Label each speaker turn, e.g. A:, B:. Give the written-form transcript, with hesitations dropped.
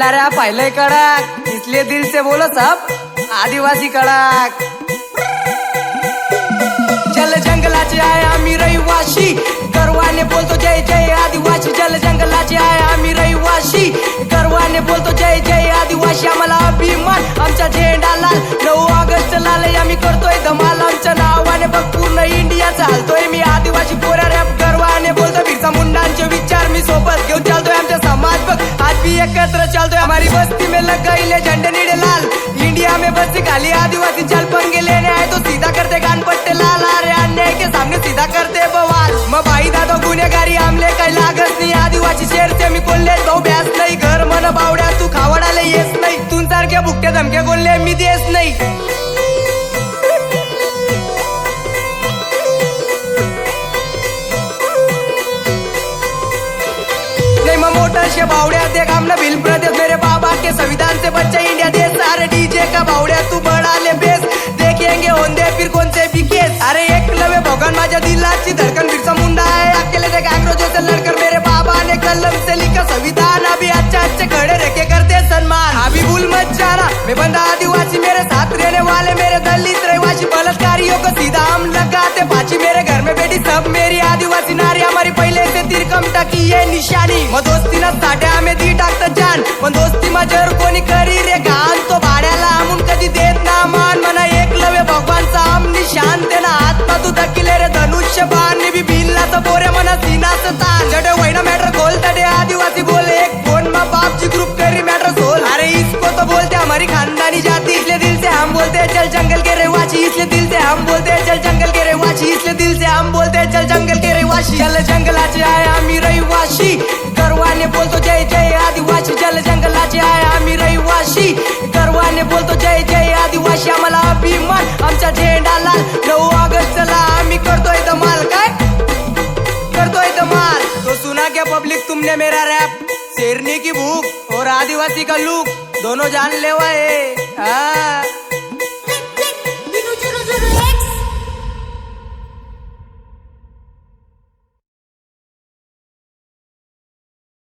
A: मेरा रैप पहले कड़क, इसलिए दिल से बोलो सब आदिवासी कड़क। जल जंगलाचे आहे आम्ही रहिवाशी, गर्वाने बोलतो जय जय आदिवासी। जल जंगलाचे आहे आम्ही रहिवाशी, गर्वाने बोलतो जय जय आदिवासी। आम्हाला अभिमान आमचा झेंडा लाल, 9 ऑगस्ट लाल आम्ही करतोय धमाल। आमच्या नावाने बघ पूर्ण इंडिया चालतोय। मी आदिवासी पोरा रॅप गर्वाने बोलतो, बिरसा मुंडांचे विचार मी सोबत घेऊन चालतोय। आमचा समाज बघ आज भी एकत्र चालतोय। हमारी बस्ती में लग गईले झंडे नीडे लाल, इंडिया में बस्ती खाली आदिवासी चल पंगे लेने आए तो सीधा करते कान पट्टे लाल। अरे अन्याय के सामने सीधा करते बवाल। मग भाई दादा गुन्हेगारी आमले काही लागत नाही, आदिवासी शेर से मी कोल्हे भाऊ ब्यास नाही। घर मन बावड्या तू खावडाले येस नाही, तुमसारख्या बुकट्या धमक्या कोल्हे मी देस नाही। मोटर से बावड़िया देख हमने बिल प्रदेश, मेरे बाबा के संविधान से बच्चा इंडिया देश। अरे डीजे का बावड़िया तू बढ़ा ले बेस, देखेंगे होंदे फिर कौन से भी केस। अरे एकलव्य भगवान माझ्या दिलाची धड़कन, बिरसा मुंडा है अकेले देख अंग्रेजों से लड़कर। मेरे बाबा ने कलम से लिखा संविधान, अभी अच्छे अच्छे खड़े रखे करते सम्मान। अभी भूल मत जाना मैं बंदा आदिवासी, मेरे साथ रहने वाले मेरे दलित रहवासी। बलात्कारियों को सीधा हम लगाते फांसी, मेरे घर में बेटी सब मेरी आदिवासी नारी। हमारी पहले से तिरकम टकी ये निशानी, मग दोस्ती ना साठ्या आम्ही दी टाकत जान। पण दोस्ती माझ्यावर कोणी करी रे घाण, तो भाड्याला आमून कधी देत ना मान। म्हणा एकलव्य भगवानचा आम निशान, तेना आत्मा तू दकिले रे धनुष्य बाण। मी बी भिल्लाचं बोरे म्हणा सीनाचं तान, जडे वैना मॅटर खोल तडे आदिवासी बोल। एक फोन मा बाप जी ग्रुप करी मॅटर सोल। अरे इसको तो बोलते हमारी खानदानी जाति, इसलिए दिल से हम बोलते हैं चल जंगल के रहवासी। इसलिए दिल से हम बोलते हैं चल जंगल के रहवासी, इसलिए दिल से हम बोलते हैं चल जंगल के रहवासी। चल जंगलाचे आहे आम्ही रहिवाशी, गर्वाने बोलतो जय जय आदिवासी। जल जंगलाचे आहे आम्ही रहिवाशी, गर्वाने बोलतो जय जय आदिवासी। आम्हाला अभिमान आमचा झेंडा लाल, 9 ऑगस्ट ला आम्ही करतोय धमाल। काय करतोय धमाल। तो सुना क्या पब्लिक, तुमने मेरा रैप शेरनी की भूख और आदिवासी का लुक दोनों जान ले हुआ है।